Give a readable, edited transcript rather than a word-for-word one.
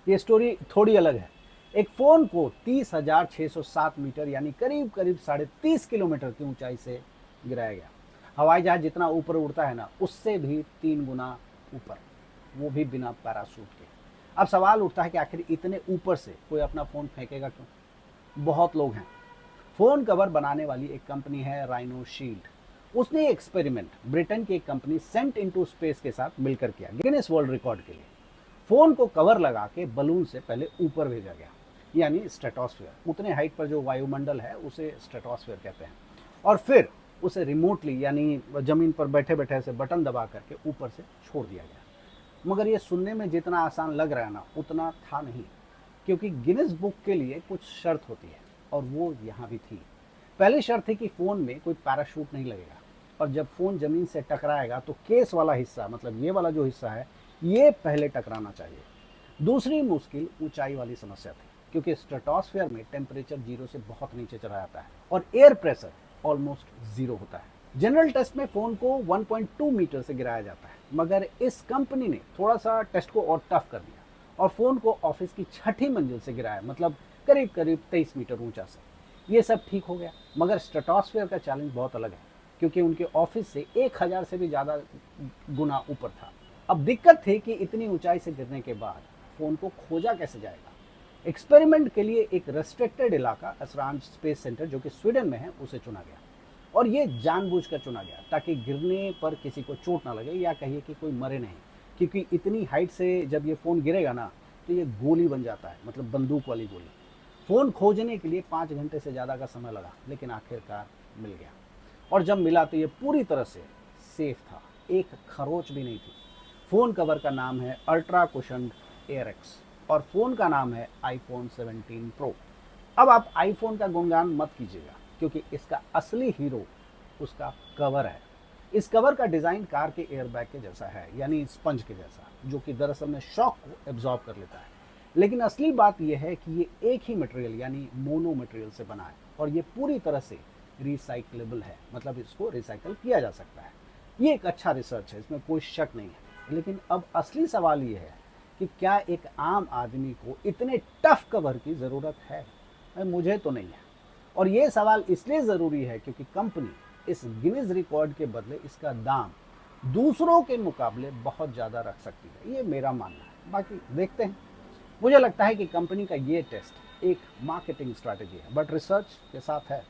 ये स्टोरी थोड़ी अलग है। एक फ़ोन को 30,607 मीटर यानी करीब करीब 30.5 किलोमीटर की ऊंचाई से गिराया गया। हवाई जहाज जितना ऊपर उड़ता है ना, उससे भी 3 गुना ऊपर, वो भी बिना पैराशूट के। अब सवाल उठता है कि आखिर इतने ऊपर से कोई अपना फ़ोन फेंकेगा क्यों? बहुत लोग हैं। फ़ोन कवर बनाने वाली एक कंपनी है राइनो शील्ड। उसने एक्सपेरिमेंट ब्रिटेन की एक कंपनी सेंट इनटू स्पेस के साथ मिलकर किया गिनीज वर्ल्ड रिकॉर्ड के लिए। फ़ोन को कवर लगा के बलून से पहले ऊपर भेजा गया, यानी स्ट्रेटोस्फीयर, उतने हाइट पर जो वायुमंडल है उसे स्ट्रेटोस्फीयर कहते हैं। और फिर उसे रिमोटली यानी ज़मीन पर बैठे बैठे ऐसे बटन दबा करके ऊपर से छोड़ दिया गया। मगर ये सुनने में जितना आसान लग रहा है ना, उतना था नहीं। क्योंकि गिनीज बुक के लिए कुछ शर्त होती है, और वो यहाँ भी थी। पहली शर्त थी कि फ़ोन में कोई पैराशूट नहीं लगेगा, और जब फ़ोन ज़मीन से टकराएगा तो केस वाला हिस्सा, मतलब ये वाला जो हिस्सा है, ये पहले टकराना चाहिए। दूसरी मुश्किल ऊंचाई वाली समस्या थी, क्योंकि स्ट्रेटोस्फीयर में टेम्परेचर जीरो से बहुत नीचे चला जाता है और एयर प्रेशर ऑलमोस्ट जीरो होता है। जनरल टेस्ट में फ़ोन को 1.2 मीटर से गिराया जाता है, मगर इस कंपनी ने थोड़ा सा टेस्ट को और टफ कर दिया और फ़ोन को ऑफिस की छठी मंजिल से गिराया, मतलब करीब करीब 23 मीटर ऊंचा से। ये सब ठीक हो गया, मगर स्ट्रेटोस्फीयर का चैलेंज बहुत अलग है, क्योंकि उनके ऑफिस से 1,000 से भी ज़्यादा गुना ऊपर था। अब दिक्कत थी कि इतनी ऊंचाई से गिरने के बाद फ़ोन को खोजा कैसे जाएगा। एक्सपेरिमेंट के लिए एक रेस्ट्रिक्टेड इलाका असरांज स्पेस सेंटर, जो कि स्वीडन में है, उसे चुना गया। और ये जानबूझकर चुना गया ताकि गिरने पर किसी को चोट ना लगे, या कहिए कि कोई मरे नहीं। क्योंकि इतनी हाइट से जब ये फ़ोन गिरेगा ना, तो ये गोली बन जाता है, मतलब बंदूक वाली गोली। फ़ोन खोजने के लिए 5 घंटे से ज़्यादा का समय लगा, लेकिन आखिरकार मिल गया। और जब मिला तो ये पूरी तरह से सेफ था, एक खरोच भी नहीं थी। फ़ोन कवर का नाम है अल्ट्रा कुशन्ड एयरएक्स, और फ़ोन का नाम है आईफोन 17 प्रो। अब आप आईफोन का गुणगान मत कीजिएगा, क्योंकि इसका असली हीरो उसका कवर है। इस कवर का डिज़ाइन कार के एयरबैग के जैसा है, यानी स्पंज के जैसा, जो कि दरअसल में शॉक को एब्जॉर्ब कर लेता है। लेकिन असली बात यह है कि ये एक ही मटेरियल यानी मोनो मटेरियल से बना है, और ये पूरी तरह से रिसाइक्लेबल है, मतलब इसको रिसाइकल किया जा सकता है। ये एक अच्छा रिसर्च है, इसमें कोई शक नहीं है। लेकिन अब असली सवाल ये है कि क्या एक आम आदमी को इतने टफ कवर की ज़रूरत है? मुझे तो नहीं है। और ये सवाल इसलिए ज़रूरी है क्योंकि कंपनी इस गिनीज रिकॉर्ड के बदले इसका दाम दूसरों के मुकाबले बहुत ज़्यादा रख सकती है, ये मेरा मानना है। बाकी देखते हैं। मुझे लगता है कि कंपनी का ये टेस्ट एक मार्केटिंग स्ट्रैटेजी है, बट रिसर्च के साथ है।